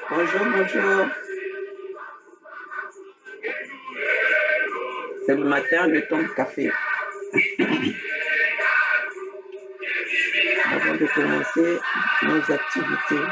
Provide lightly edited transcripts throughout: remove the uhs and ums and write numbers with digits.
Bonjour, bonjour. C'est le matin, le temps de café. Avant de commencer nos activités.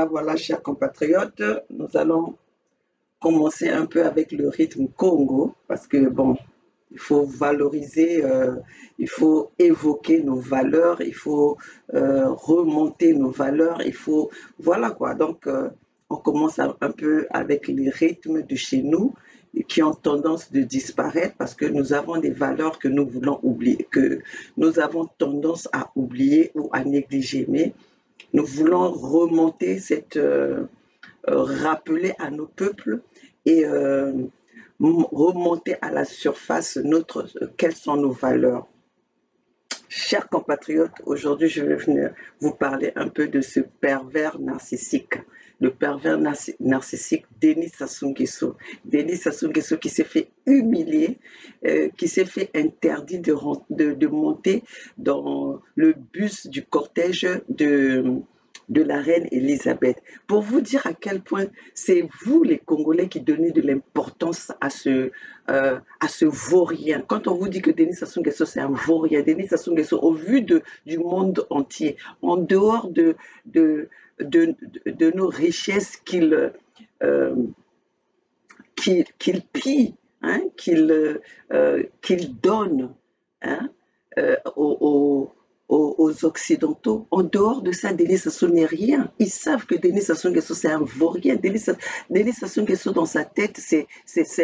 Voilà, chers compatriotes. Nous allons commencer un peu avec le rythme Congo parce que, bon, il faut valoriser, il faut évoquer nos valeurs, il faut remonter nos valeurs, il faut, voilà quoi. Donc, on commence un peu avec les rythmes de chez nous qui ont tendance de disparaître parce que nous avons des valeurs que nous voulons oublier, que nous avons tendance à oublier ou à négliger. Mais nous voulons remonter rappeler à nos peuples et remonter à la surface quelles sont nos valeurs. Chers compatriotes, aujourd'hui je vais venir vous parler un peu de ce pervers narcissique. Le pervers narcissique Denis Sassou Nguesso. Denis Sassou Nguesso qui s'est fait humilier, qui s'est fait interdit de monter dans le bus du cortège de la reine Elisabeth. Pour vous dire à quel point c'est vous les Congolais qui donnez de l'importance à ce vaurien. Quand on vous dit que Denis Sassou Nguesso c'est un vaurien, Denis Sassou Nguesso au vu du monde entier, en dehors de nos richesses qu'il pille, hein, qu'il donne, hein, aux Occidentaux. En dehors de ça, Denis Sassou n'est rien. Ils savent que Denis Sassou Nguesso, c'est un vaurien. Denis Sassou Nguesso, dans sa tête, c'est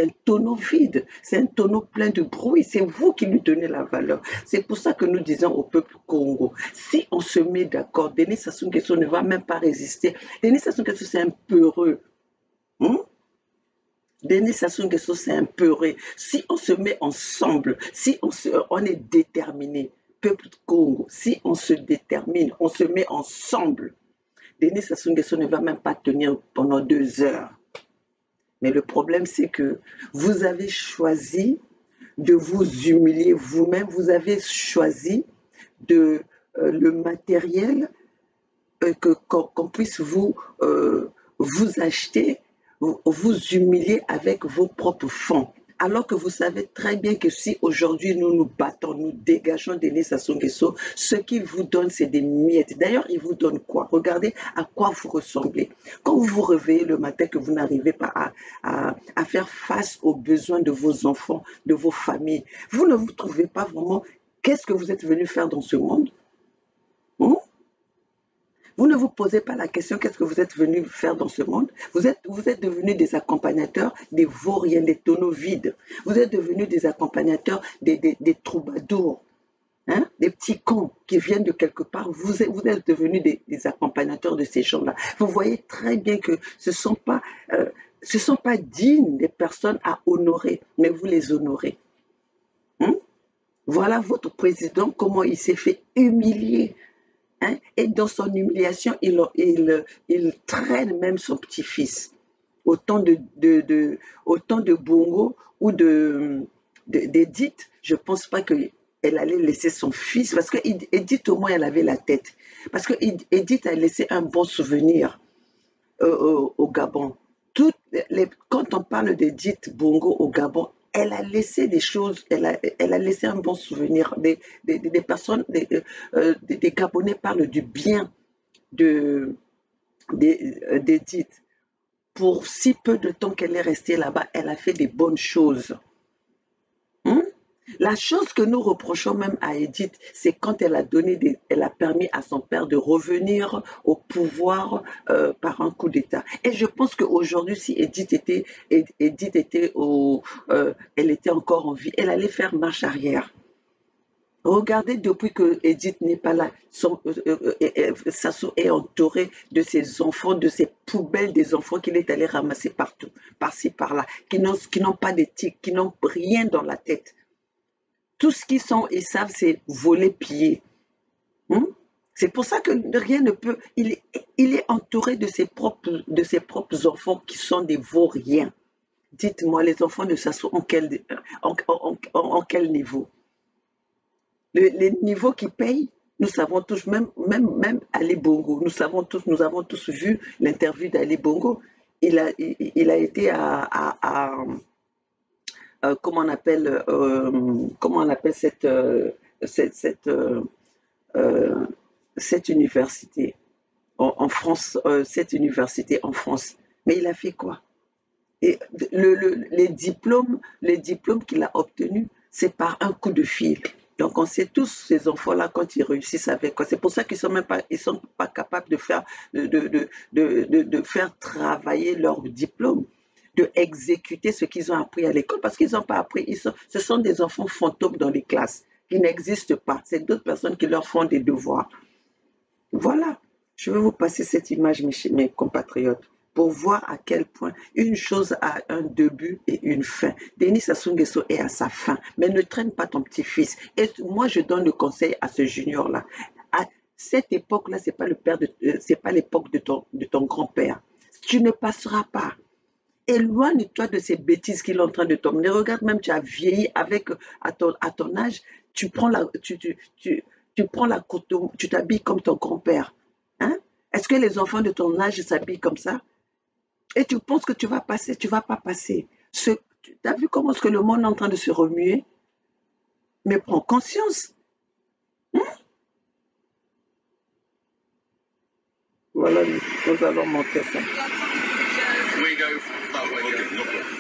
un tonneau vide. C'est un tonneau plein de bruit. C'est vous qui lui donnez la valeur. C'est pour ça que nous disons au peuple Congo, si on se met d'accord, Denis Sassou Nguesso ne va même pas résister. Denis Sassou Nguesso, c'est un peureux. Denis Sassou Nguesso, c'est un peureux. Si on se met ensemble, si on est déterminé, peuple de Congo, si on se détermine, on se met ensemble, Denis Sassou Nguesso ne va même pas tenir pendant 2 heures. Mais le problème, c'est que vous avez choisi de vous humilier vous-même, vous avez choisi le matériel qu'on puisse vous acheter, vous humilier avec vos propres fonds, Alors que vous savez très bien que si aujourd'hui nous nous battons, nous dégageons Denis Sassou Nguesso, ce qu'il vous donne, c'est des miettes. D'ailleurs, il vous donne quoi? Regardez à quoi vous ressemblez. Quand vous vous réveillez le matin, que vous n'arrivez pas à faire face aux besoins de vos enfants, de vos familles, vous ne vous trouvez pas vraiment qu'est-ce que vous êtes venu faire dans ce monde? Hmm? Vous ne vous posez pas la question qu'est-ce que vous êtes venu faire dans ce monde. Vous êtes devenus des accompagnateurs des vauriens, des tonneaux vides. Vous êtes devenus des accompagnateurs des troubadours, hein, des petits cons qui viennent de quelque part. Vous êtes devenus des accompagnateurs de ces gens-là. Vous voyez très bien que ce sont pas dignes des personnes à honorer, mais vous les honorez. Hein. Voilà votre président, comment il s'est fait humilier. Hein, et dans son humiliation, il traîne même son petit-fils. Autant autant de Bongo ou d'Edith, je ne pense pas qu'elle allait laisser son fils, parce que Edith, au moins, elle avait la tête. Parce que Edith a laissé un bon souvenir au Gabon. Quand on parle d'Edith Bongo au Gabon, elle a laissé des choses, elle a laissé un bon souvenir. Des personnes, des Gabonais parlent du bien de, d'Edith. Pour si peu de temps qu'elle est restée là-bas, elle a fait des bonnes choses. Hein? La chose que nous reprochons même à Edith, c'est quand elle a permis à son père de revenir au pouvoir par un coup d'État. Et je pense qu'aujourd'hui, si Edith était elle était encore en vie, elle allait faire marche arrière. Regardez, depuis que Edith n'est pas là, Sassou est entouré de ses enfants, de ses poubelles des enfants qu'il est allé ramasser partout, par-ci, par-là, qui n'ont pas d'éthique, qui n'ont rien dans la tête. Tout ce qu'ils sont, ils savent, c'est voler, piller. Hein. C'est pour ça que rien ne peut. Il est entouré de ses propres enfants qui sont des vauriens. Dites-moi, les enfants de Sassou, en quel niveau? Les niveaux qui payent, nous savons tous, même Ali Bongo, nous avons tous vu l'interview d'Ali Bongo. Il a été comment on appelle euh, cette université en France, cette université en France. Mais il a fait quoi? Et les diplômes qu'il a obtenus, c'est par un coup de fil. Donc, on sait tous ces enfants-là quand ils réussissent avec quoi. C'est pour ça qu'ils sont même pas, ils sont pas capables de faire travailler leur diplôme, de exécuter ce qu'ils ont appris à l'école, parce qu'ils n'ont pas appris. Ce sont des enfants fantômes dans les classes qui n'existent pas. C'est d'autres personnes qui leur font des devoirs. Voilà, je vais vous passer cette image, mes compatriotes, pour voir à quel point une chose a un début et une fin. Denis Sassou Nguesso est à sa fin, mais ne traîne pas ton petit-fils. Et moi, je donne le conseil à ce junior-là. À cette époque-là, c'est pas l'époque de ton grand-père. Tu ne passeras pas. Éloigne-toi de ces bêtises qu'il est en train de t'emmener. Regarde, même tu as vieilli avec, à ton âge, tu t'habilles comme ton grand-père. Hein? Est-ce que les enfants de ton âge s'habillent comme ça? Et tu penses que tu vas passer, tu vas pas passer. Tu as vu comment est-ce que le monde est en train de se remuer? Mais prends conscience. Voilà, nous allons montrer ça. We go that way. Okay, no problem.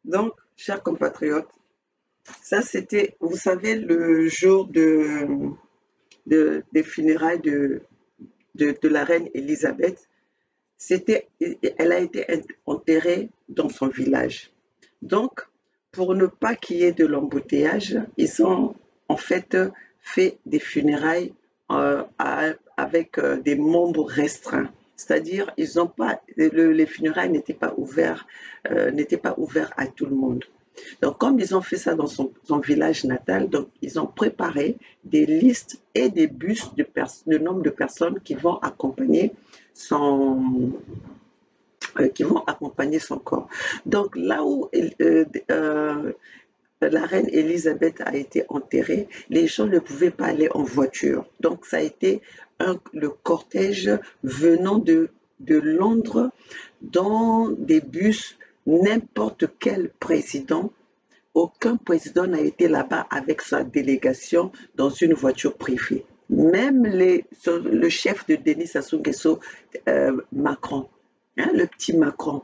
Donc, chers compatriotes, ça c'était, vous savez, le jour des funérailles de la reine Elisabeth. Elle a été enterrée dans son village. Donc, pour ne pas qu'il y ait de l'embouteillage, ils ont en fait des funérailles avec des membres restreints. C'est-à-dire, ils ont pas, les funérailles n'étaient pas ouverts à tout le monde. Donc, comme ils ont fait ça dans son village natal, donc ils ont préparé des listes et des bus de nombre de personnes son, qui vont accompagner son corps. Donc, là où la reine Elisabeth a été enterrée, les gens ne pouvaient pas aller en voiture. Donc, ça a été le cortège venant de Londres dans des bus. N'importe quel président, aucun président n'a été là-bas avec sa délégation dans une voiture privée. Même le chef de Denis Sassou Nguesso, Macron, hein, le petit Macron,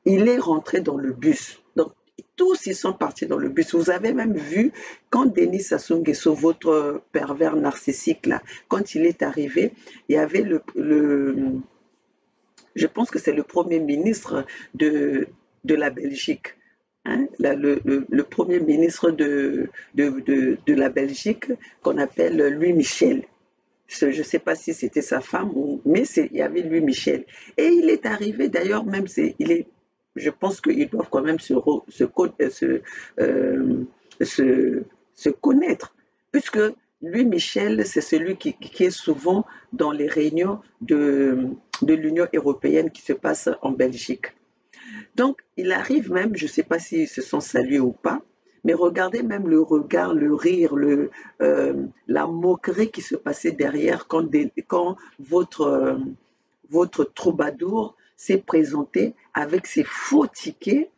il est rentré dans le bus. Donc, tous ils sont partis dans le bus. Vous avez même vu quand Denis Sassou Nguesso, votre pervers narcissique là, quand il est arrivé, il y avait je pense que c'est le premier ministre de la Belgique, hein, le premier ministre de la Belgique qu'on appelle Louis Michel. Je ne sais pas si c'était sa femme, mais il y avait Louis Michel. Et il est arrivé, d'ailleurs, même, je pense qu'ils doivent quand même se connaître, puisque Louis Michel, c'est celui qui est souvent dans les réunions de l'Union européenne qui se passent en Belgique. Donc, il arrive même, je ne sais pas s'ils se sont salués ou pas, mais regardez même le regard, le rire, la moquerie qui se passait derrière quand votre troubadour s'est présenté avec ses faux tickets.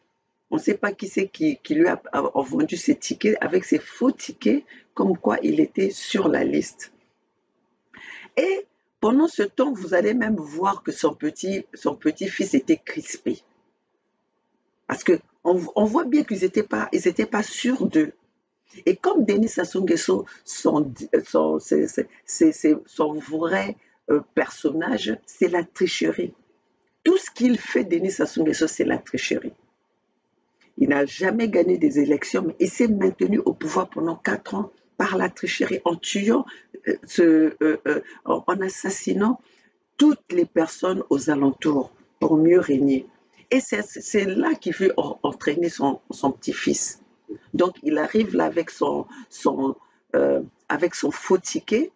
On ne sait pas qui c'est qui lui a vendu ses tickets avec ses faux tickets, comme quoi il était sur la liste. Et pendant ce temps, vous allez même voir que son petit-fils était crispé. Parce qu'on voit bien qu'ils n'étaient pas sûrs d'eux. Et comme Denis Sassou Nguesso, son vrai personnage, c'est la tricherie. Tout ce qu'il fait, Denis Sassou Nguesso, c'est la tricherie. Il n'a jamais gagné des élections, mais il s'est maintenu au pouvoir pendant 4 ans par la tricherie, en tuant, en assassinant toutes les personnes aux alentours pour mieux régner. Et c'est là qu'il veut entraîner son petit-fils. Donc, il arrive là avec son faux ticket.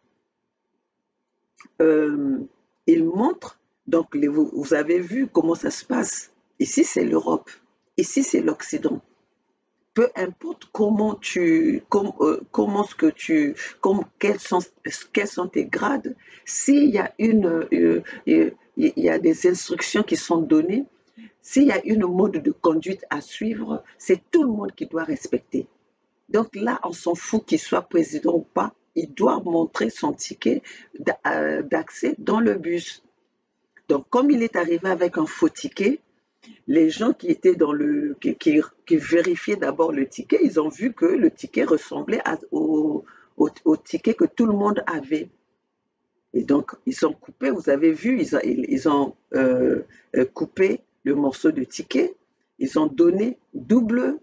Il montre, donc vous avez vu comment ça se passe. Ici, c'est l'Europe. Ici, c'est l'Occident. Peu importe quels sont tes grades, s'il y a il y a des instructions qui sont données, s'il y a une mode de conduite à suivre, c'est tout le monde qui doit respecter. Donc là, on s'en fout qu'il soit président ou pas, il doit montrer son ticket d'accès dans le bus. Donc comme il est arrivé avec un faux ticket, les gens qui étaient qui vérifiaient d'abord le ticket, ils ont vu que le ticket ressemblait au ticket que tout le monde avait. Et donc, ils ont coupé, vous avez vu, ils ont coupé le morceau de ticket, ils ont donné double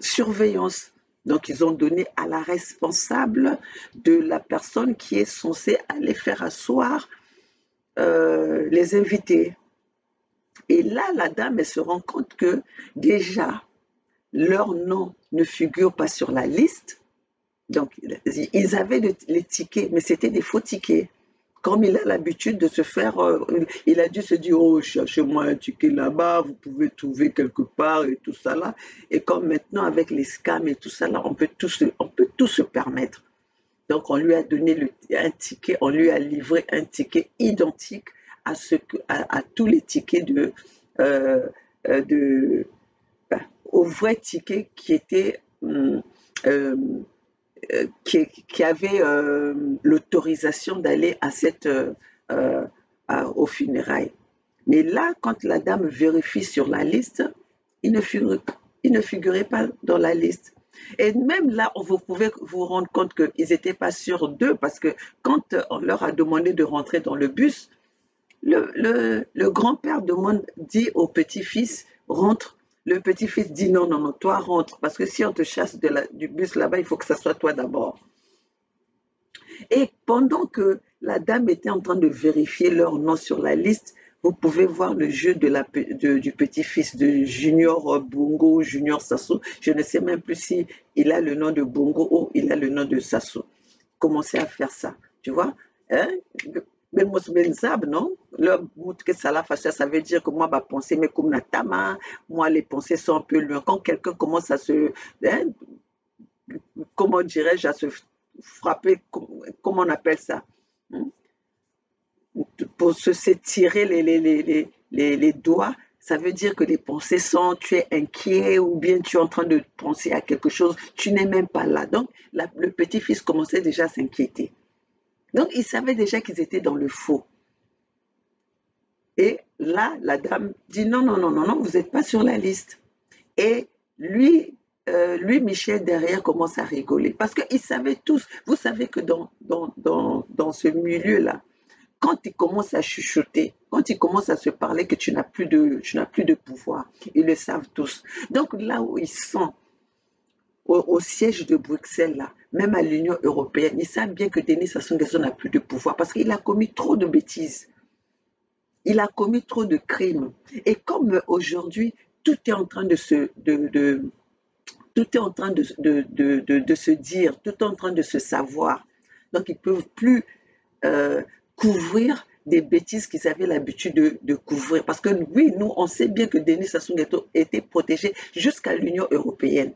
surveillance. Donc, ils ont donné à la responsable de la personne qui est censée aller faire asseoir les invités. Et là, la dame, elle se rend compte que déjà, leur nom ne figure pas sur la liste. Donc, ils avaient les tickets, mais c'était des faux tickets. Comme il a l'habitude de se faire, il a dû se dire, oh, cherchez-moi un ticket là-bas, vous pouvez trouver quelque part et tout ça là. Et comme maintenant, avec les scams et tout ça là, on peut tout se permettre. Donc, on lui a donné un ticket, on lui a livré un ticket identique à tous les tickets au vrai ticket qui était qui avait l'autorisation d'aller aux funérailles. Mais là, quand la dame vérifie sur la liste, Ils ne figuraient pas dans la liste. Et même là, vous pouvez vous rendre compte qu'ils n'étaient pas sûrs d'eux parce que quand on leur a demandé de rentrer dans le bus, le grand-père dit au petit-fils, rentre. Le petit-fils dit non, non, non, toi rentre. Parce que si on te chasse du bus là-bas, il faut que ça soit toi d'abord. Et pendant que la dame était en train de vérifier leur nom sur la liste, vous pouvez voir le jeu du petit-fils de Junior Bongo, Junior Sassou. Je ne sais même plus si il a le nom de Bongo ou il a le nom de Sassou. Commencez à faire ça, tu vois. Hein? Non? Que ça veut dire que moi, ma pensée, mais comme Natama, moi, les pensées sont un peu loin. Quand quelqu'un commence à se, hein, comment dirais-je, à se frapper, comment on appelle ça? Hein? Pour s'étirer les doigts, ça veut dire que les pensées sont, tu es inquiet ou bien tu es en train de penser à quelque chose, tu n'es même pas là. Donc, le petit-fils commençait déjà à s'inquiéter. Donc, il savait déjà qu'ils étaient dans le faux. Et là, la dame dit non, non, non, non, non, vous n'êtes pas sur la liste. Et lui, Michel, derrière, commence à rigoler. Parce qu'ils savaient tous, vous savez que dans ce milieu-là, quand ils commencent à chuchoter, quand ils commencent à se parler que tu n'as plus de pouvoir, ils le savent tous. Donc là où ils sont, au siège de Bruxelles, là, même à l'Union européenne, ils savent bien que Denis Sassou Nguesso n'a plus de pouvoir parce qu'il a commis trop de bêtises. Il a commis trop de crimes. Et comme aujourd'hui, tout est en train de se, tout est en train de se dire, tout est en train de se savoir. Donc, ils ne peuvent plus couvrir des bêtises qu'ils avaient l'habitude de couvrir. Parce que oui, nous, on sait bien que Denis Sassou Nguesso était protégé jusqu'à l'Union européenne,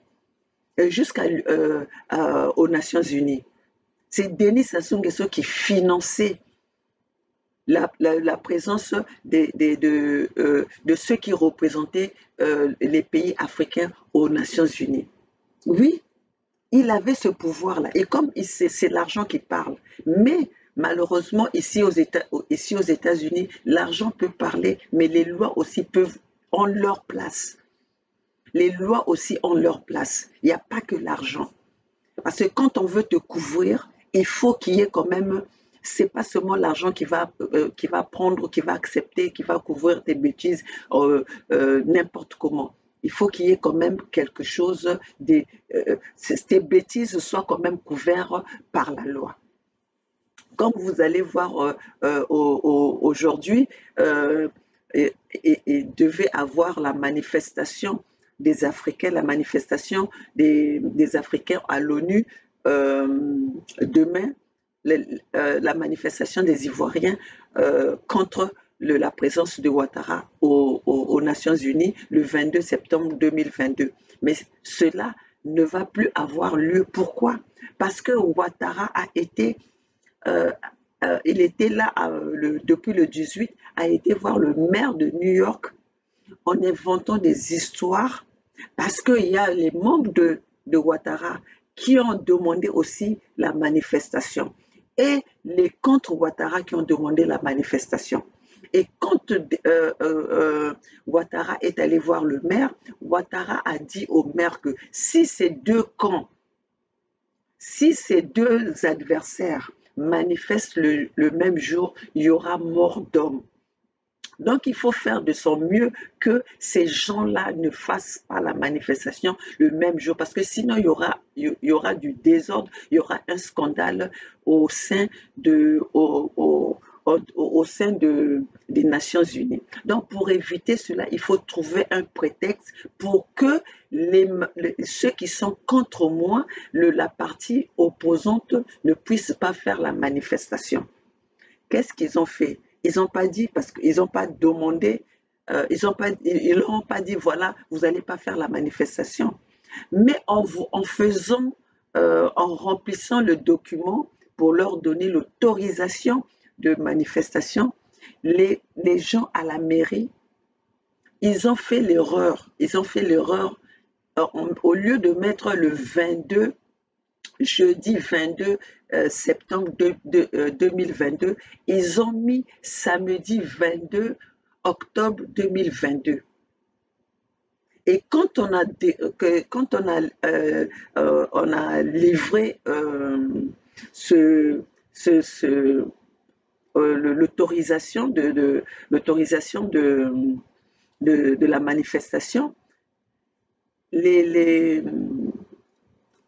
aux Nations Unies. C'est Denis Sassou Nguesso qui finançait la présence de ceux qui représentaient les pays africains aux Nations Unies. Oui, il avait ce pouvoir-là. Et comme c'est l'argent qui parle. Mais malheureusement, ici aux États-Unis, l'argent peut parler, mais les lois aussi ont leur place. Les lois aussi ont leur place. Il n'y a pas que l'argent. Parce que quand on veut te couvrir, il faut qu'il y ait quand même, c'est pas seulement l'argent qui va prendre, qui va accepter, qui va couvrir tes bêtises n'importe comment. Il faut qu'il y ait quand même quelque chose, tes bêtises soient quand même couvertes par la loi. Comme vous allez voir aujourd'hui, et devait avoir la manifestation des Africains, la manifestation des Africains à l'ONU demain, la manifestation des Ivoiriens contre la présence de Ouattara aux Nations Unies le 22 septembre 2022. Mais cela ne va plus avoir lieu. Pourquoi? Parce que Ouattara a été il était là depuis le 18, a été voir le maire de New York en inventant des histoires parce qu'il y a les membres de Ouattara qui ont demandé aussi la manifestation et les contre Ouattara qui ont demandé la manifestation. Et quand Ouattara est allé voir le maire, Ouattara a dit au maire que si ces deux camps, si ces deux adversaires manifestent le même jour, il y aura mort d'homme. Donc, il faut faire de son mieux que ces gens-là ne fassent pas la manifestation le même jour, parce que sinon, il y aura du désordre, il y aura un scandale au sein des Nations Unies. Donc, pour éviter cela, il faut trouver un prétexte pour que ceux qui sont contre moi, la partie opposante, ne puissent pas faire la manifestation. Qu'est-ce qu'ils ont fait? Ils n'ont pas dit, parce qu'ils n'ont pas demandé, ils leur ont pas dit, voilà, vous n'allez pas faire la manifestation. Mais en remplissant le document pour leur donner l'autorisation de manifestation, les gens à la mairie, ils ont fait l'erreur. Au lieu de mettre le 22 jeudi 22 septembre 2022, ils ont mis samedi 22 octobre 2022. Et quand on a livré ce, ce, l'autorisation l'autorisation de la manifestation, les, les,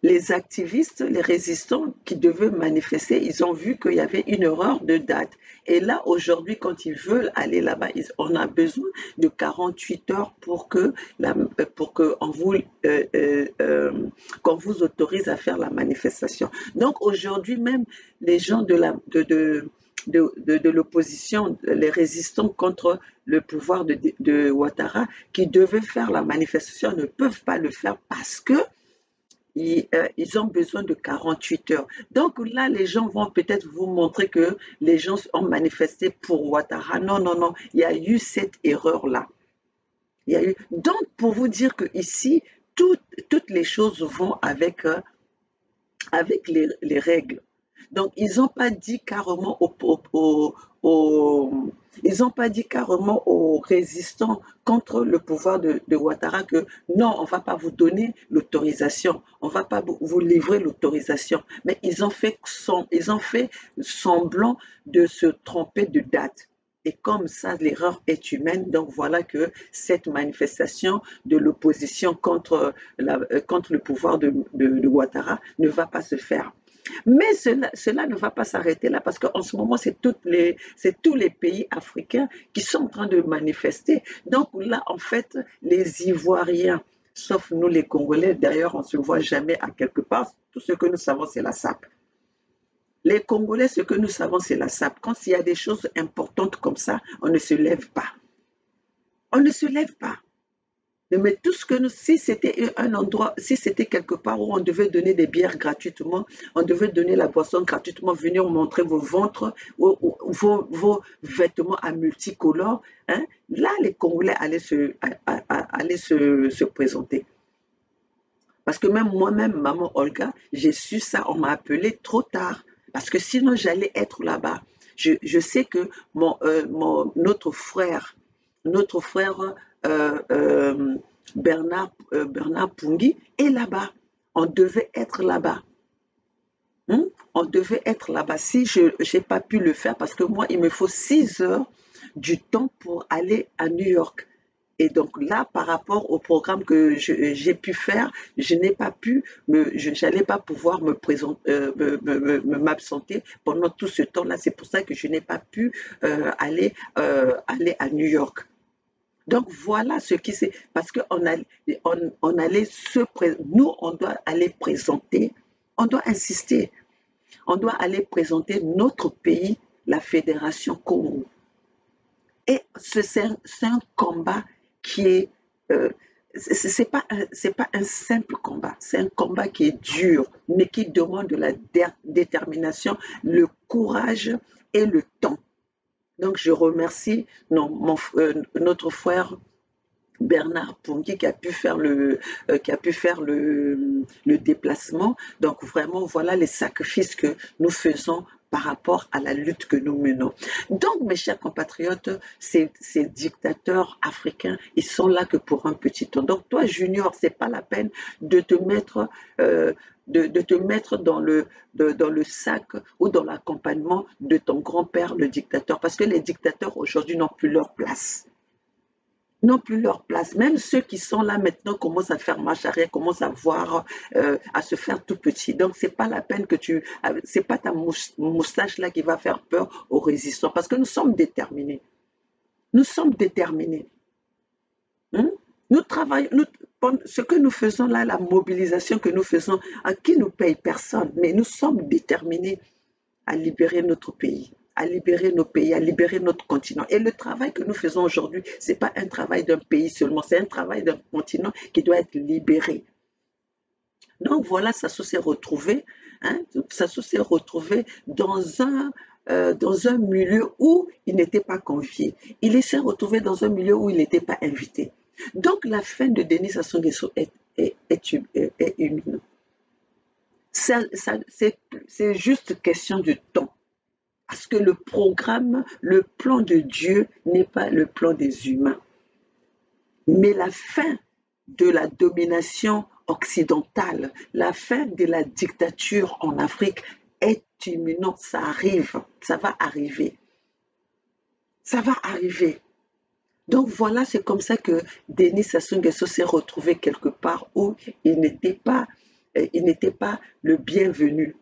les activistes, les résistants qui devaient manifester, ils ont vu qu'il y avait une erreur de date. Et là, aujourd'hui, quand ils veulent aller là-bas, on a besoin de 48 heures pour qu'on vous autorise à faire la manifestation. Donc aujourd'hui même, les gens de l'opposition, les résistants contre le pouvoir de Ouattara, qui devaient faire la manifestation, ne peuvent pas le faire parce que ils ont besoin de 48 heures. Donc là, les gens vont peut-être vous montrer que les gens ont manifesté pour Ouattara. Non, non, non, il y a eu cette erreur-là. Il y a eu... Donc, pour vous dire que ici, toutes les choses vont avec les règles. Donc, ils n'ont pas dit carrément ils n'ont pas dit carrément aux résistants contre le pouvoir de Ouattara que non, on ne va pas vous donner l'autorisation, on ne va pas vous livrer l'autorisation. Mais ils ont fait semblant de se tromper de date. Et comme ça, l'erreur est humaine. Donc voilà que cette manifestation de l'opposition contre le pouvoir de Ouattara ne va pas se faire. Mais cela ne va pas s'arrêter là parce qu'en ce moment, c'est tous les pays africains qui sont en train de manifester. Donc là, en fait, les Ivoiriens, sauf nous les Congolais, d'ailleurs, on ne se voit jamais à quelque part. Tout ce que nous savons, c'est la SAP. Les Congolais, ce que nous savons, c'est la SAP. Quand il y a des choses importantes comme ça, on ne se lève pas. On ne se lève pas. Mais tout ce que si c'était un endroit, si c'était quelque part où on devait donner des bières gratuitement, on devait donner la boisson gratuitement, venir montrer vos ventres, vos vêtements à multicolores, hein, là, les Congolais allaient se présenter. Parce que même moi-même, maman Olga, j'ai su ça, on m'a appelé trop tard. Parce que sinon, j'allais être là-bas. Je sais que notre frère Bernard Pungui est là-bas. On devait être là-bas. On devait être là-bas. Si je n'ai pas pu le faire, parce que moi, il me faut 6 heures du temps pour aller à New York. Et donc là, par rapport au programme que j'ai pu faire, je n'ai pas pu, je n'allais pas pouvoir m'absenter pendant tout ce temps-là. C'est pour ça que je n'ai pas pu aller à New York. Donc voilà ce qui s'est, parce qu'on allait nous, on doit aller présenter, on doit insister, on doit aller présenter notre pays, la Fédération Congo. Et c'est un combat qui est, c'est pas un simple combat, c'est un combat qui est dur, mais qui demande de la détermination, le courage et le temps. Donc je remercie notre frère Bernard Pungui qui a pu faire le déplacement. Donc vraiment, voilà les sacrifices que nous faisons par rapport à la lutte que nous menons. Donc, mes chers compatriotes, ces dictateurs africains, ils sont là que pour un petit temps. Donc, toi, Junior, c'est pas la peine de te mettre dans le sac ou dans l'accompagnement de ton grand-père, le dictateur, parce que les dictateurs aujourd'hui n'ont plus leur place. N'ont plus leur place. Même ceux qui sont là maintenant commencent à faire marche arrière, commencent à voir, à se faire tout petit. Donc, c'est pas la peine que c'est pas ta moustache là qui va faire peur aux résistants, parce que nous sommes déterminés. Nous sommes déterminés. Nous travaillons, ce que nous faisons là, la mobilisation que nous faisons, à qui nous paye personne, mais nous sommes déterminés à libérer notre pays, à libérer nos pays, à libérer notre continent. Et le travail que nous faisons aujourd'hui, ce n'est pas un travail d'un pays seulement, c'est un travail d'un continent qui doit être libéré. Donc voilà, Sassou s'est retrouvé, Sassou s'est retrouvé dans un milieu où il n'était pas convié. Il s'est retrouvé dans un milieu où il n'était pas invité. Donc la fin de Denis Sassou Nguesso est une. C'est juste question de temps. Parce que le plan de Dieu n'est pas le plan des humains. Mais la fin de la domination occidentale, la fin de la dictature en Afrique est imminente, ça arrive, ça va arriver, ça va arriver. Donc voilà, c'est comme ça que Denis Sassou Nguesso s'est retrouvé quelque part où il n'était pas le bienvenu,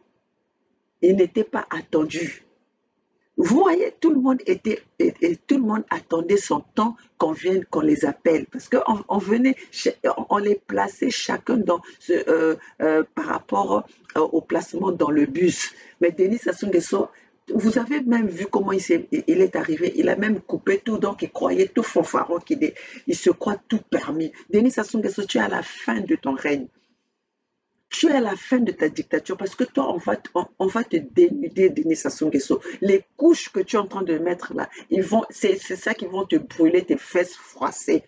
il n'était pas attendu. Vous voyez, tout le monde attendait son temps qu'on vienne, qu'on les appelle, parce qu'on venait, on les plaçait chacun par rapport au placement dans le bus. Mais Denis Sassou Nguesso, vous avez même vu comment il est arrivé, il a même coupé tout, donc il croyait tout fanfaron, il se croit tout permis. Denis Sassou Nguesso, tu es à la fin de ton règne. Tu es à la fin de ta dictature parce que toi, on va te dénuder, Denis Sassou Nguesso. Les couches que tu es en train de mettre là, c'est ça qui vont te brûler tes fesses froissées.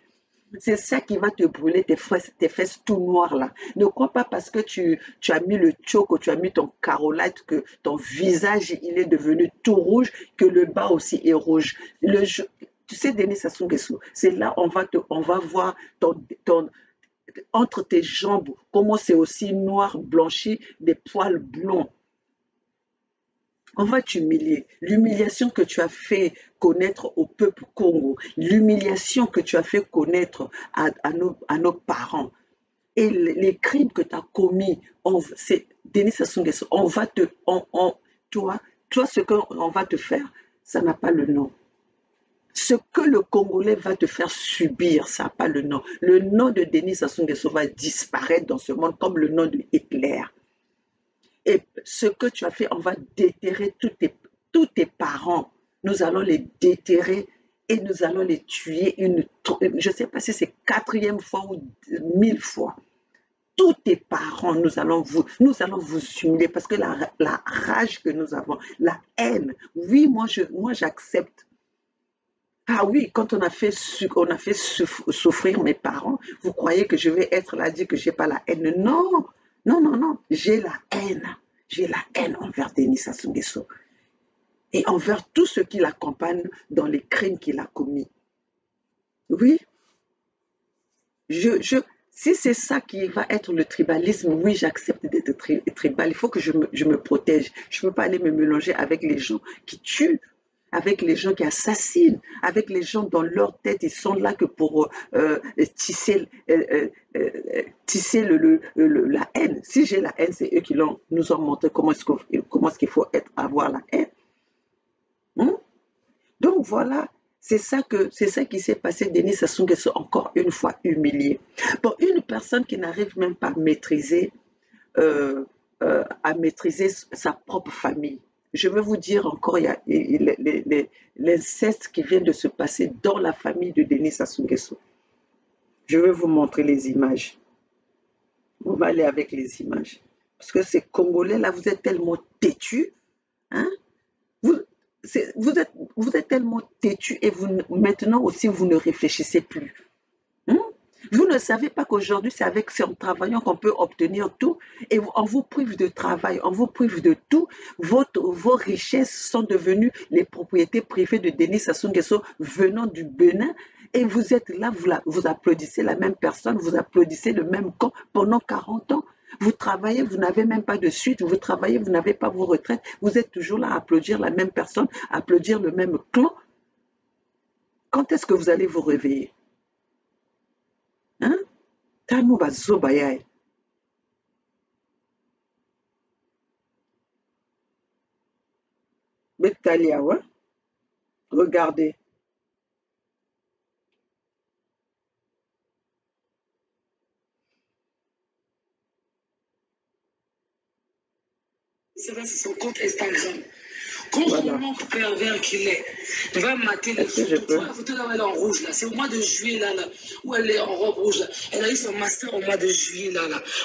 C'est ça qui va te brûler tes fesses tout noires là. Ne crois pas parce que tu as mis le choco, tu as mis ton carolite, que ton visage il est devenu tout rouge, que le bas aussi est rouge. Tu sais, Denis Sassou Nguesso, c'est là on va voir entre tes jambes, comment c'est aussi noir, blanchi, des poils blonds. On va t'humilier. L'humiliation que tu as fait connaître au peuple Congo, l'humiliation que tu as fait connaître à nos parents et les crimes que tu as commis, c'est Denis Sassou Nguesso, toi, ce qu'on va te faire, ça n'a pas le nom. Ce que le Congolais va te faire subir, ça n'a pas le nom. Le nom de Denis Sassou Nguesso va disparaître dans ce monde comme le nom de Hitler. Et ce que tu as fait, on va déterrer tous tes parents. Nous allons les déterrer et nous allons les tuer je ne sais pas si c'est 4e fois ou 1000 fois. Tous tes parents, nous allons vous humilier parce que la rage que nous avons, la haine, oui, moi j'accepte. Ah oui, quand on a fait souffrir mes parents, vous croyez que je vais être là, dire que je n'ai pas la haine? Non, non, non, non, j'ai la haine. J'ai la haine envers Denis Sassou Nguesso et envers tous ceux qui l'accompagnent dans les crimes qu'il a commis. Oui, si c'est ça qui va être le tribalisme, oui, j'accepte d'être tribal. Il faut que je me protège. Je ne peux pas aller me mélanger avec les gens qui tuent, avec les gens qui assassinent, avec les gens dans leur tête, ils sont là que pour tisser la haine. Si j'ai la haine, c'est eux qui nous ont montré comment est-ce qu'il faut avoir la haine. Donc voilà, c'est ça qui s'est passé. Denis Sassou Nguesso encore une fois humilié. Pour une personne qui n'arrive même pas à maîtriser sa propre famille. Je veux vous dire encore, il y a l'inceste qui vient de se passer dans la famille de Denis Sassou Nguesso. Je vais vous montrer les images. On va aller avec les images. Parce que ces Congolais là, vous êtes tellement têtus, hein? Vous êtes tellement têtus et maintenant aussi vous ne réfléchissez plus. Vous ne savez pas qu'aujourd'hui c'est avec son travaillant qu'on peut obtenir tout et on vous prive de travail, on vous prive de tout. Vos richesses sont devenues les propriétés privées de Denis Sassou Nguesso venant du Bénin et vous êtes là, vous applaudissez la même personne, vous applaudissez le même camp pendant 40 ans. Vous travaillez, vous n'avez même pas de suite, vous travaillez, vous n'avez pas vos retraites, vous êtes toujours là à applaudir la même personne, à applaudir le même clan. Quand est-ce que vous allez vous réveiller? Hein? Tano bazoba yaye. Betalia, ouais. Regardez. Ça va, c'est son compte Instagram. Contrairement au pervers qu'il est, il va mater les photos. La photo là où elle est en rouge, là, c'est au mois de juillet, là, où elle est en robe rouge. Là. Elle a eu son master au mois de juillet, là.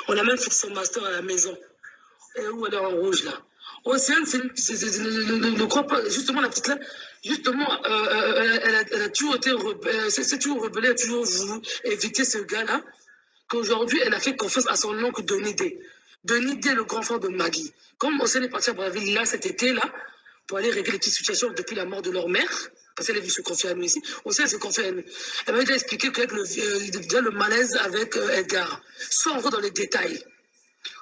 On a même fait son master à la maison. Et où elle est en rouge, là. Océane, ne crois pas, justement, la petite là, justement, elle a toujours été rebelle, c'est toujours rebelle, elle a toujours voulu éviter ce gars-là, qu'aujourd'hui, elle a fait confiance à son oncle Donidé. Donidé, le grand frère de Maggie. Comme Océane est partie à Brazzaville, là, cet été, là, pour aller régler les petites situations depuis la mort de leur mère, parce qu'elle est venue se confier à nous ici. Aussi, elle se confie à nous. Elle m'a déjà expliqué qu'avec le malaise avec Edgar, sans rentrer dans les détails.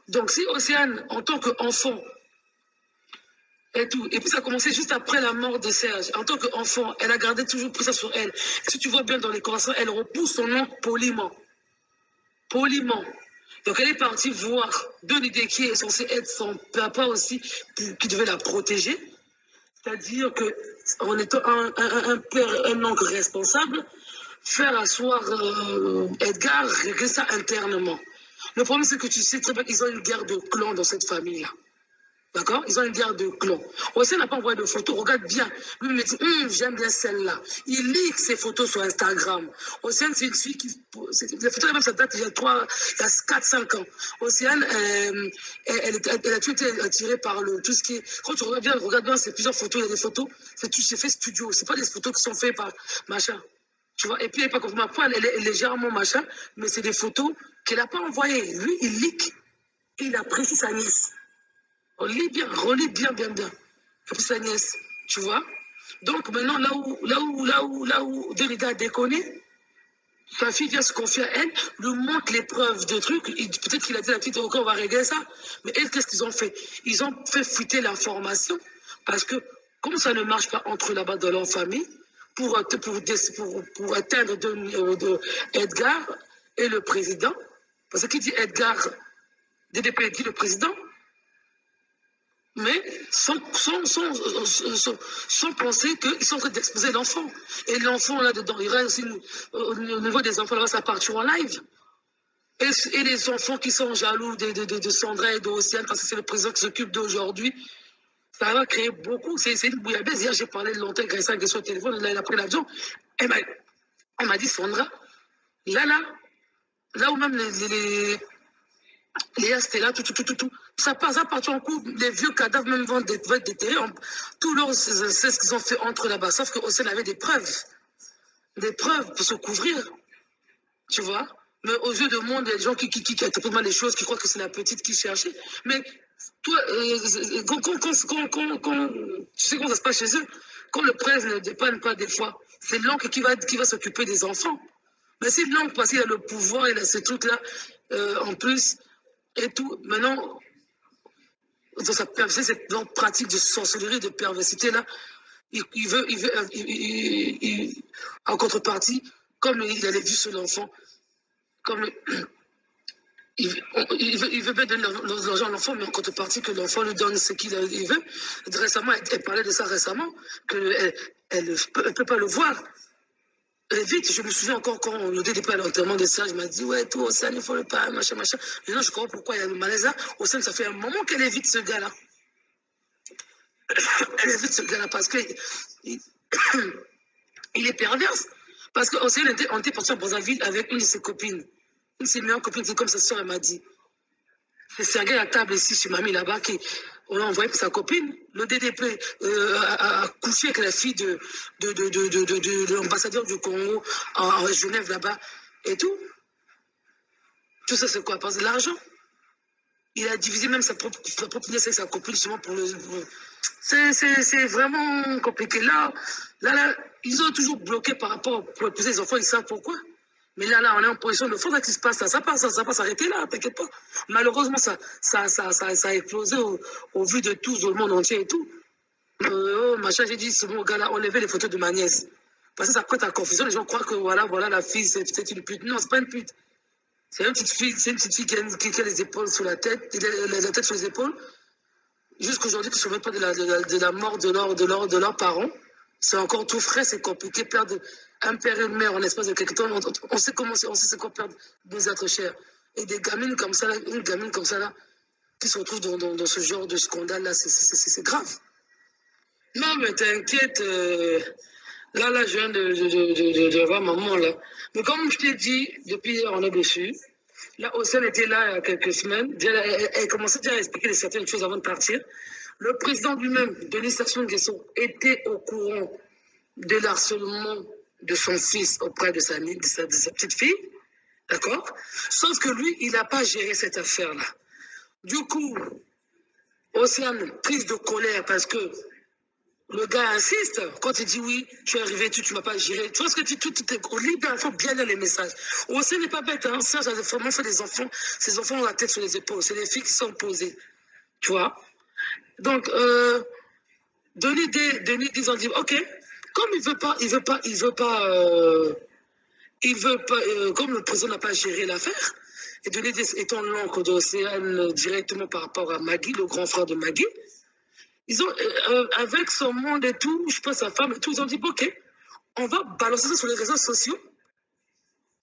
Donc, si Océane, en tant qu'enfant, et tout, et puis ça a commencé juste après la mort de Serge, en tant qu'enfant, elle a gardé toujours pris ça sur elle. Et si tu vois bien dans les conversations, elle repousse son nom poliment. Poliment. Donc, elle est partie voir Donidé, qui est censé être son papa aussi, qui devait la protéger. C'est-à-dire qu'en étant un père, un oncle responsable, faire asseoir Edgar, régler ça internement. Le problème, c'est que tu sais très bien qu'ils ont une guerre de clans dans cette famille-là. D'accord? Ils ont une guerre de clans. Océane n'a pas envoyé de photos. Regarde bien. Lui, il me dit, j'aime bien celle-là. Il lit ses photos sur Instagram. Océane, c'est une fille qui... Les photos, même, ça date il y a 4-5 ans. Océane, elle a tout été attirée par tout ce qui est... Quand tu regardes bien, c'est plusieurs photos. Il y a des photos, c'est fait studio. C'est pas des photos qui sont faites par machin. Tu vois? Et puis, elle n'est pas comme ma poêle. Elle est légèrement machin, mais c'est des photos qu'elle n'a pas envoyées. Lui, il lit et il apprécie sa nièce. Relis bien. Et puis sa nièce, tu vois. Donc maintenant, là où Donida a déconné, sa fille vient se confier à elle, lui montre les preuves de trucs. Peut-être qu'il a dit à la petite, ok, on va régler ça. Mais elle, qu'est-ce qu'ils ont fait? Ils ont fait fuiter l'information parce que, comme ça ne marche pas entre là-bas dans leur famille, pour atteindre Edgar et le président, parce que qui dit Edgar, DDP dit le président, mais sans penser qu'ils sont en train d'exposer l'enfant. Et l'enfant, là-dedans, il reste aussi, au niveau des enfants, là, ça part toujours en live. Et les enfants qui sont jaloux de Sandra et d'Océane, parce que c'est le président qui s'occupe d'aujourd'hui, ça va créer beaucoup. C'est une bouillabaisse. Hier, j'ai parlé longtemps avec Grèce sur le téléphone, elle a pris l'avion. Elle m'a dit, Sandra, là où même les Stella, tout. Ça part en coup. Les vieux cadavres même vont être déterrés. Tout leur, c'est ce qu'ils ont fait entre là-bas. Sauf qu'Océane avait des preuves. Des preuves pour se couvrir. Tu vois? Mais aux yeux du monde, il y a des gens qui interprètent mal les choses, qui croient que c'est la petite qui cherchait. Mais toi, tu sais comment ça se passe chez eux? Quand le presse ne dépanne pas des fois, c'est l'oncle qui va s'occuper des enfants. Mais si l'oncle, parce qu'il a le pouvoir, il a ces trucs-là, en plus, et tout, maintenant, dans cette pratique de sorcellerie, de perversité-là, il veut en contrepartie, comme il avait vu sur l'enfant, comme il veut bien donner l'argent à l'enfant, mais en contrepartie que l'enfant lui donne ce qu'il veut. Récemment, elle parlait de ça récemment, qu'elle ne peut pas le voir. Vite, je me souviens encore quand on nous dédépait à l'enterrement de ça, je m'a dit, ouais, toi, Océane, il faut le pas, machin. Maintenant, je comprends pourquoi il y a le malaise là. Océane, ça fait un moment qu'elle évite ce gars-là. Elle évite ce gars-là parce que il est perverse. Parce qu'Océane était partie à Brazzaville avec une de ses copines. Une de ses meilleures copines, c'est comme sa soeur, elle m'a dit. C'est un gars à table ici, chez mamie là-bas, on l'a envoyé pour sa copine. Le DDP a couché avec la fille de l'ambassadeur du Congo en Genève là-bas et tout. Tout ça, c'est quoi? Parce que l'argent. Il a divisé même sa propre nièce avec sa copine justement pour le. C'est vraiment compliqué. Là, ils ont toujours bloqué par rapport pour épouser les enfants, ils savent pourquoi. Mais là, on est en position de force, là, qu'il se passe ça. Ça va s'arrêter là, t'inquiète pas. Malheureusement, ça a explosé au vu de tous, dans le monde entier et tout. Machin, j'ai dit, c'est bon, gars, là, enlevez les photos de ma nièce. Parce que ça prête à confusion, les gens croient que voilà, la fille, c'est une pute. Non, c'est pas une pute. C'est une petite fille qui a les épaules sur la tête, la tête sur les épaules. Jusqu'aujourd'hui, qui ne se souviennent pas de la mort de leurs parents. C'est encore tout frais, c'est compliqué. Perdre un père et une mère en espace de quelques temps, on sait c'est quoi perdre des êtres chers. Et des gamines comme ça, une gamine comme ça, là, qui se retrouve dans ce genre de scandale-là, c'est grave. Non, mais t'inquiète, là, je viens de voir maman, là. Mais comme je t'ai dit, depuis hier, on est dessus. Là, Océane était là il y a quelques semaines. Elle commençait déjà à expliquer certaines choses avant de partir. Le président lui-même, Denis Sassou Nguesso, était au courant de l'harcèlement de son fils auprès de sa petite fille. D'accord? Sauf que lui, il n'a pas géré cette affaire-là. Du coup, Océane, prise de colère parce que Le gars insiste. Quand il dit oui, je suis arrivé, tu ne m'as pas géré. Tu vois ce que tu dis, tout est au libre, il faut bien lire les messages. Aussi n'est pas bête, hein. Serge a vraiment fait des enfants. Ces enfants ont la tête sur les épaules. C'est des filles qui sont posées. Tu vois. Donc, Denis dit, ok, comme comme le président n'a pas géré l'affaire, et Denis étant l'oncle d'Océane directement par rapport à Maggie, le grand frère de Maggie, ils ont, avec son monde et tout, je pense sa femme et tout, ils ont dit, ok, on va balancer ça sur les réseaux sociaux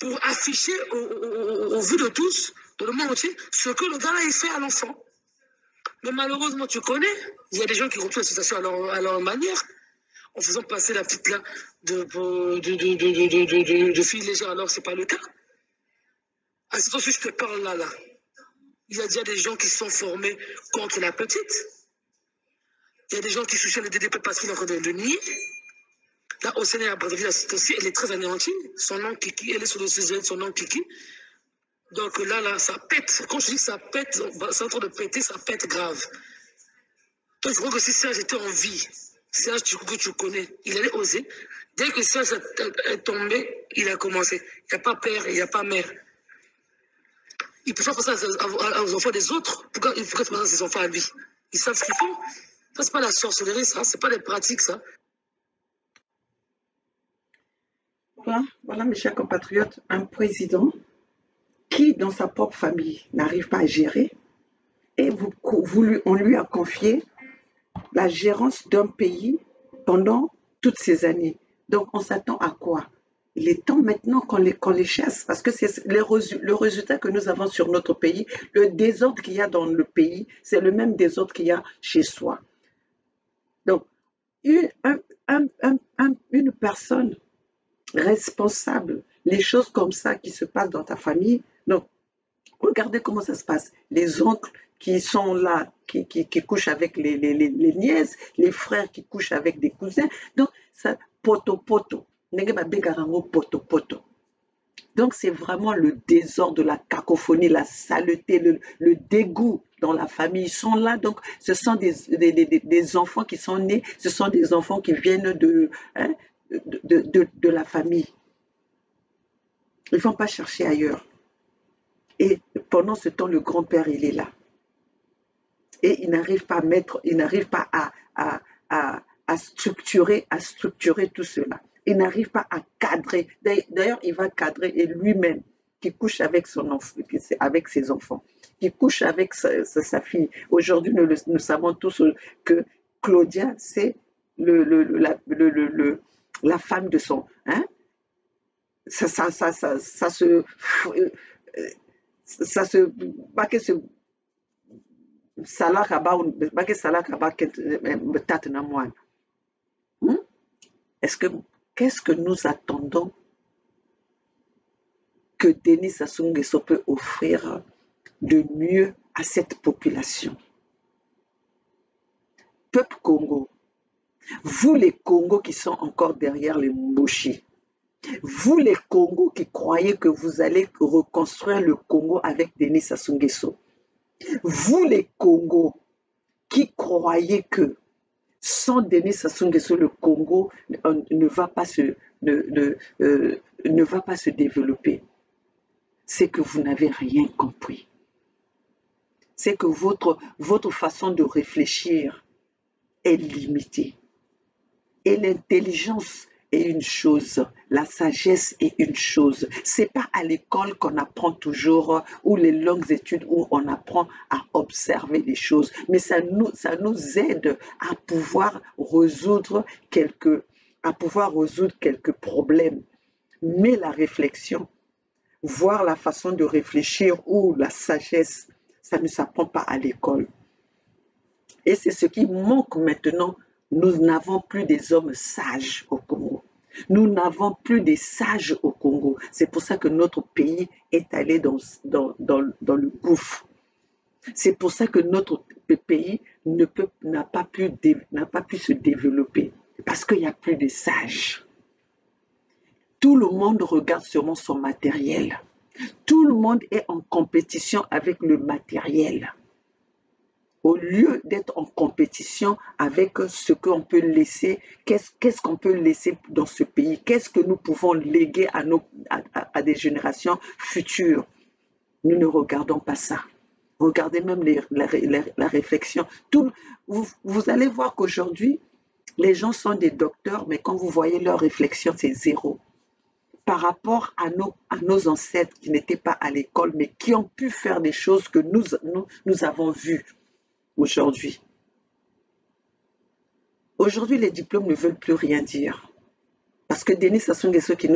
pour afficher au vu de tous, dans le monde entier, ce que le gars-là, il fait à l'enfant. Mais malheureusement, tu connais, il y a des gens qui retrouvent la situation à leur manière, en faisant passer la petite là de filles légères alors que ce n'est pas le cas. À ce que je te parle là, il y a déjà des gens qui sont formés contre la petite. Il y a des gens qui soutiennent le DDP parce qu'il est en train de le nier. Là, au Sénat, à Brazzaville, aussi, elle est très anéantie. Son nom Kiki, elle est sur le sujet de son nom Kiki. Donc là, ça pète. Quand je dis que ça pète, c'est en train de péter, ça pète grave. Toi, je crois que si Serge était en vie, Serge, que tu connais, il allait oser. Dès que Serge est tombé, il a commencé. Il n'y a pas père, il n'y a pas mère. Il peut pas penser aux enfants des autres. Pourquoi il faut penser à ses enfants à lui? Ils savent ce qu'ils font. Ça, c'est pas la sorcellerie, ça. C'est pas des pratiques, ça. Voilà, mes chers compatriotes, un président qui, dans sa propre famille, n'arrive pas à gérer, et on lui a confié la gérance d'un pays pendant toutes ces années. Donc, on s'attend à quoi? Il est temps maintenant qu'on les chasse, parce que c'est le résultat que nous avons sur notre pays, le désordre qu'il y a dans le pays, c'est le même désordre qu'il y a chez soi. Donc, une personne responsable, les choses comme ça qui se passent dans ta famille, donc, regardez comment ça se passe. Les oncles qui sont là, qui couchent avec les nièces, les frères qui couchent avec des cousins. Donc, ça, poto. Donc, c'est vraiment le désordre, la cacophonie, la saleté, le dégoût dans la famille. Ils sont là, donc ce sont des enfants qui sont nés, ce sont des enfants qui viennent de la famille. Ils ne vont pas chercher ailleurs. Et pendant ce temps, le grand-père, il est là. Et il n'arrive pas à structurer tout cela. Il n'arrive pas à cadrer. D'ailleurs, il va cadrer et lui-même, qui couche avec avec ses enfants, qui couche avec sa fille. Aujourd'hui, nous savons tous que Claudia, c'est la femme de son. Hein? Ça se bake se salaka ba bake salaka ba tat na moi. Qu'est-ce que nous attendons que Denis Sassou Nguesso peut offrir de mieux à cette population? Peuple Congo, vous les Congos qui sont encore derrière les Mboshi, vous les Congos qui croyez que vous allez reconstruire le Congo avec Denis Sassou Nguesso, vous les Congos qui croyez que sans Denis Sassou Nguesso, le Congo ne va pas se développer, c'est que vous n'avez rien compris. C'est que votre façon de réfléchir est limitée. Et l'intelligence est une chose, la sagesse est une chose. C'est pas à l'école qu'on apprend toujours, ou les longues études où on apprend à observer les choses, mais ça nous aide à pouvoir résoudre quelques problèmes. Mais la réflexion, voir la façon de réfléchir ou la sagesse, ça ne s'apprend pas à l'école. Et c'est ce qui manque maintenant. Nous n'avons plus des hommes sages au Congo. Nous n'avons plus des sages au Congo. C'est pour ça que notre pays est allé dans le gouffre. C'est pour ça que notre pays n'a pas pu se développer. Parce qu'il n'y a plus de sages. Tout le monde regarde seulement son matériel. Tout le monde est en compétition avec le matériel. au lieu d'être en compétition avec ce qu'on peut laisser, qu'est-ce qu'on peut laisser dans ce pays, qu'est-ce que nous pouvons léguer à des générations futures. Nous ne regardons pas ça. Regardez même la réflexion. Vous allez voir qu'aujourd'hui, les gens sont des docteurs, mais quand vous voyez leur réflexion, c'est zéro. Par rapport à nos ancêtres qui n'étaient pas à l'école, mais qui ont pu faire des choses que nous avons vues aujourd'hui. Aujourd'hui, les diplômes ne veulent plus rien dire. Parce que Denis Sassou Nguesso qui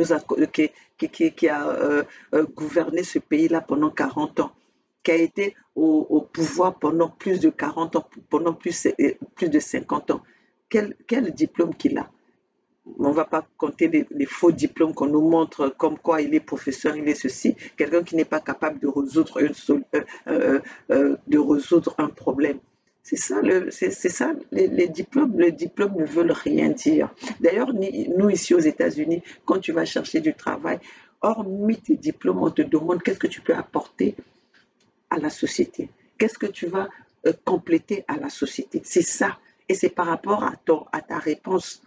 a gouverné ce pays-là pendant 40 ans, qui a été au pouvoir pendant plus de 40 ans, pendant plus de 50 ans, quel diplôme qu'il a? On ne va pas compter les faux diplômes qu'on nous montre, comme quoi il est professeur, il est ceci. Quelqu'un qui n'est pas capable de résoudre un problème. C'est ça, les diplômes. Les diplômes ne veulent rien dire. D'ailleurs, nous ici aux États-Unis, quand tu vas chercher du travail, hormis tes diplômes, on te demande qu'est-ce que tu peux apporter à la société. Qu'est-ce que tu vas compléter à la société. C'est ça. Et c'est par rapport à ta réponse.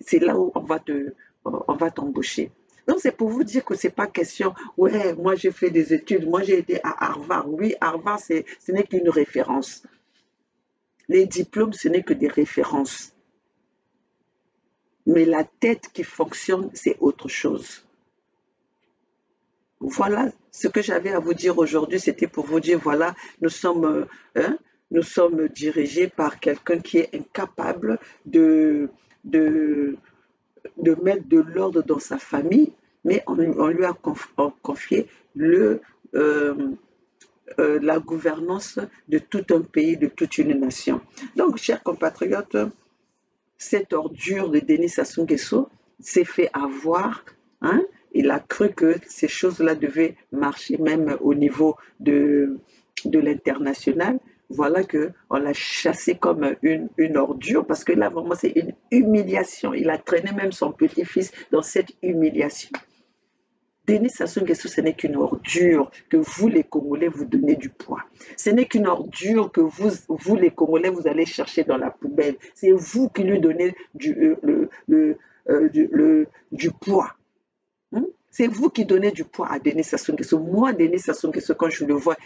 C'est là où on va t'embaucher. Donc, c'est pour vous dire que ce n'est pas question, ouais, moi j'ai fait des études, moi j'ai été à Harvard. Oui, Harvard, ce n'est qu'une référence. Les diplômes, ce n'est que des références. Mais la tête qui fonctionne, c'est autre chose. Voilà ce que j'avais à vous dire aujourd'hui. C'était pour vous dire, voilà, nous sommes dirigés par quelqu'un qui est incapable de mettre de l'ordre dans sa famille, mais on lui a confié la gouvernance de tout un pays, de toute une nation. Donc, chers compatriotes, cette ordure de Denis Sassou Nguesso s'est fait avoir. Hein? Il a cru que ces choses-là devaient marcher même au niveau de l'international. Voilà qu'on l'a chassé comme une ordure, parce que là, vraiment, c'est une humiliation. Il a traîné même son petit-fils dans cette humiliation. Denis Sassou Nguesso, ce n'est qu'une ordure que vous, les Congolais, vous donnez du poids. Ce n'est qu'une ordure que vous, les Congolais, vous allez chercher dans la poubelle. C'est vous qui lui donnez du poids. C'est vous qui donnez du poids à Denis Sassou Nguesso. Moi, Denis Sassou Nguesso, quand je le vois,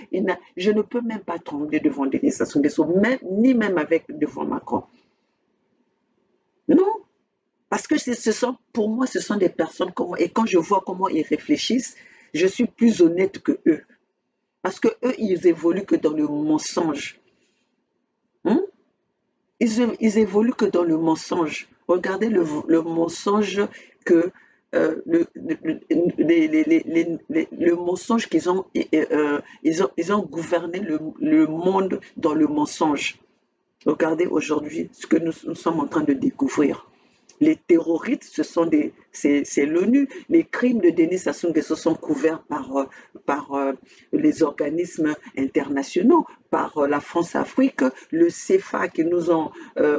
je ne peux même pas trembler devant Denis Sassou Nguesso, ni même devant Macron. Non. Parce que pour moi, ce sont des personnes comme moi. Et quand je vois comment ils réfléchissent, je suis plus honnête que eux. Parce que eux, ils évoluent que dans le mensonge. Ils évoluent que dans le mensonge. Regardez le mensonge que le mensonge qu'ils ont, ils ont gouverné le monde dans le mensonge. Regardez aujourd'hui ce que nous sommes en train de découvrir. Les terroristes, c'est l'ONU. Les crimes de Denis Sassou Nguesso sont couverts par les organismes internationaux, par la France-Afrique, le CFA qui nous ont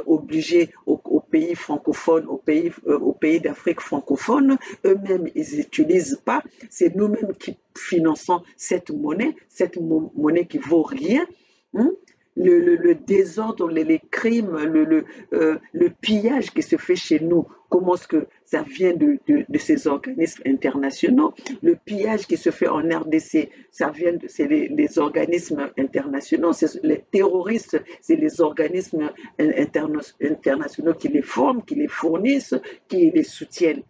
obligés aux pays francophones, aux pays d'Afrique francophone. Eux-mêmes, ils n'utilisent pas. C'est nous-mêmes qui finançons cette monnaie qui vaut rien. Le désordre, les crimes, le pillage qui se fait chez nous, comment est-ce que ça vient de ces organismes internationaux? Le pillage qui se fait en RDC, c'est les organismes internationaux. Les terroristes, c'est les organismes internationaux qui les forment, qui les fournissent, qui les soutiennent.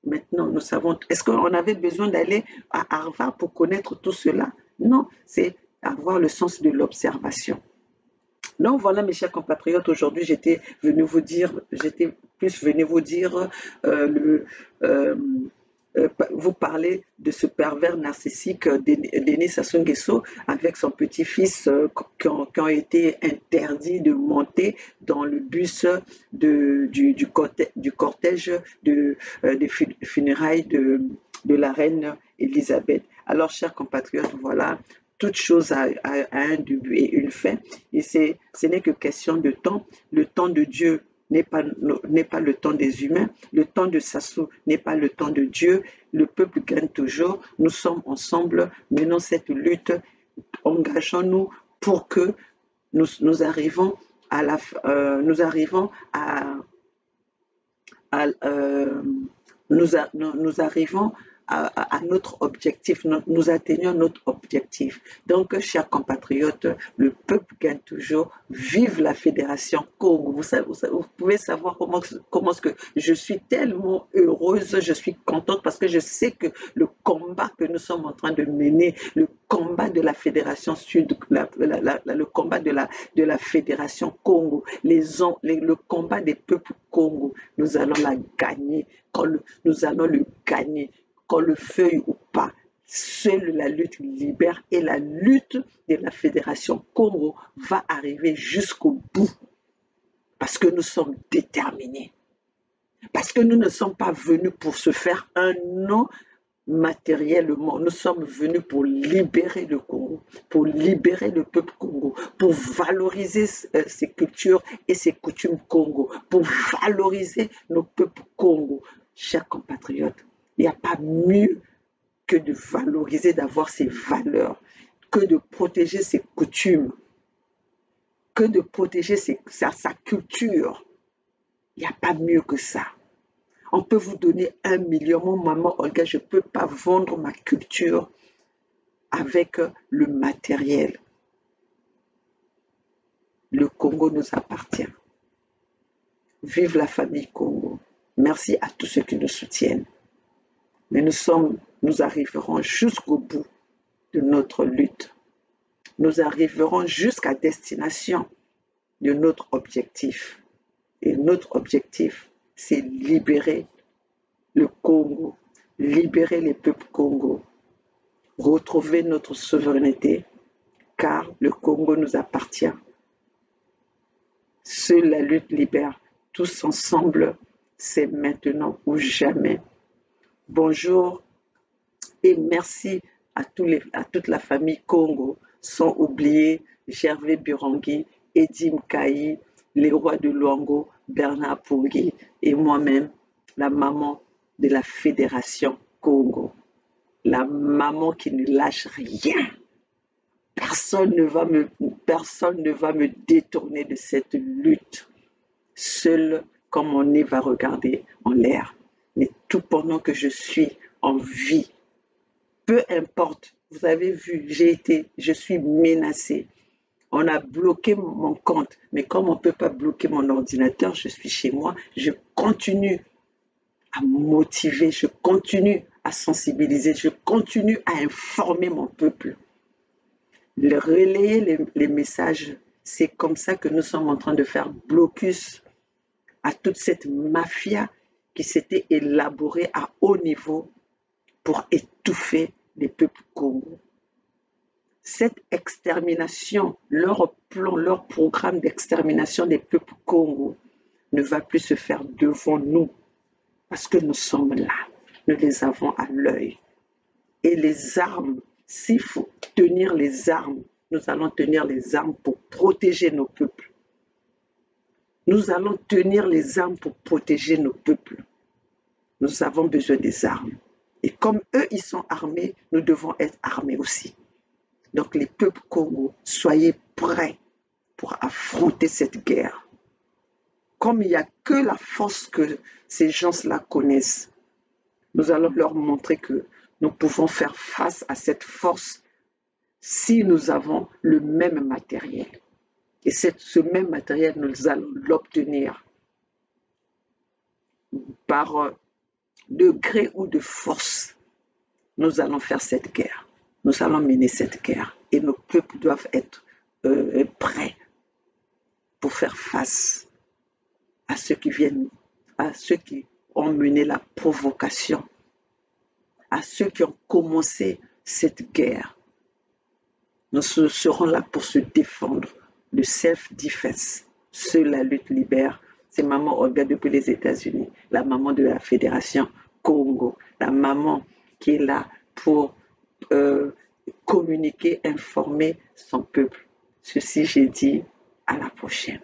Maintenant, nous savons, est-ce qu'on avait besoin d'aller à Harvard pour connaître tout cela? Non, c'est avoir le sens de l'observation. Donc voilà, mes chers compatriotes, aujourd'hui j'étais plus venu vous dire, vous parler de ce pervers narcissique Denis Sassou Nguesso avec son petit-fils qui ont été interdits de monter dans le bus du cortège des funérailles de la reine Elisabeth. Alors, chers compatriotes, voilà. Toute chose a un début et une fin, et ce n'est que question de temps. Le temps de Dieu n'est pas le temps des humains, le temps de Sassou n'est pas le temps de Dieu. Le peuple gagne toujours. Nous sommes ensemble, menons cette lutte, engageons-nous pour que nous arrivons à nous arrivons à, nous arrivons à notre objectif, nous atteignons notre objectif. Donc, chers compatriotes, le peuple gagne toujours. Vive la Fédération Congo. Vous pouvez savoir comment que je suis tellement heureuse, je suis contente parce que je sais que le combat que nous sommes en train de mener, le combat de la Fédération Sud, le combat de la Fédération Congo, le combat des peuples Congo, nous allons la gagner. Nous allons le gagner. Qu'on le veuille ou pas, seule la lutte libère et la lutte de la Fédération Congo va arriver jusqu'au bout. Parce que nous sommes déterminés. Parce que nous ne sommes pas venus pour se faire un nom matériellement. Nous sommes venus pour libérer le Congo, pour libérer le peuple Congo, pour valoriser ses cultures et ses coutumes Congo, pour valoriser nos peuples Congo. Chers compatriotes, il n'y a pas mieux que de valoriser, d'avoir ses valeurs, que de protéger ses coutumes, que de protéger sa culture. Il n'y a pas mieux que ça. On peut vous donner 1 million. Mon maman, Olga, je ne peux pas vendre ma culture avec le matériel. Le Congo nous appartient. Vive la famille Congo. Merci à tous ceux qui nous soutiennent. Mais nous arriverons jusqu'au bout de notre lutte. Nous arriverons jusqu'à destination de notre objectif. Et notre objectif, c'est libérer le Congo, libérer les peuples Congo, retrouver notre souveraineté, car le Congo nous appartient. Seule la lutte libère. Tous ensemble, c'est maintenant ou jamais. Bonjour et merci à toute la famille Congo, sans oublier Gervais Burangui, Edim Kaï, les rois de Luango, Bernard Pungui et moi-même, la maman de la Fédération Congo. La maman qui ne lâche rien. Personne ne va me détourner de cette lutte. Seul comme mon nez va regarder en l'air. Mais tout pendant que je suis en vie, peu importe, vous avez vu, je suis menacée. On a bloqué mon compte, mais comme on ne peut pas bloquer mon ordinateur, je suis chez moi, je continue à motiver, je continue à sensibiliser, je continue à informer mon peuple. Relayer les messages, c'est comme ça que nous sommes en train de faire blocus à toute cette mafia qui s'était élaborée à haut niveau pour étouffer les peuples Congo. Cette extermination, leur plan, leur programme d'extermination des peuples Congo ne va plus se faire devant nous parce que nous sommes là, nous les avons à l'œil. Et les armes, s'il faut tenir les armes, nous allons tenir les armes pour protéger nos peuples. Nous allons tenir les armes pour protéger nos peuples. Nous avons besoin des armes. Et comme eux, ils sont armés, nous devons être armés aussi. Donc les peuples Congo, soyez prêts pour affronter cette guerre. Comme il n'y a que la force que ces gens-là connaissent, nous allons leur montrer que nous pouvons faire face à cette force si nous avons le même matériel. Et ce même matériel, nous allons l'obtenir par degré ou de force. Nous allons faire cette guerre. Nous allons mener cette guerre. Et nos peuples doivent être prêts pour faire face à ceux qui viennent, à ceux qui ont mené la provocation, à ceux qui ont commencé cette guerre. Nous serons là pour se défendre. Le self-defense, seule la lutte libère. C'est maman Olga depuis les États-Unis, la maman de la Fédération Congo, la maman qui est là pour communiquer, informer son peuple. Ceci, j'ai dit, à la prochaine.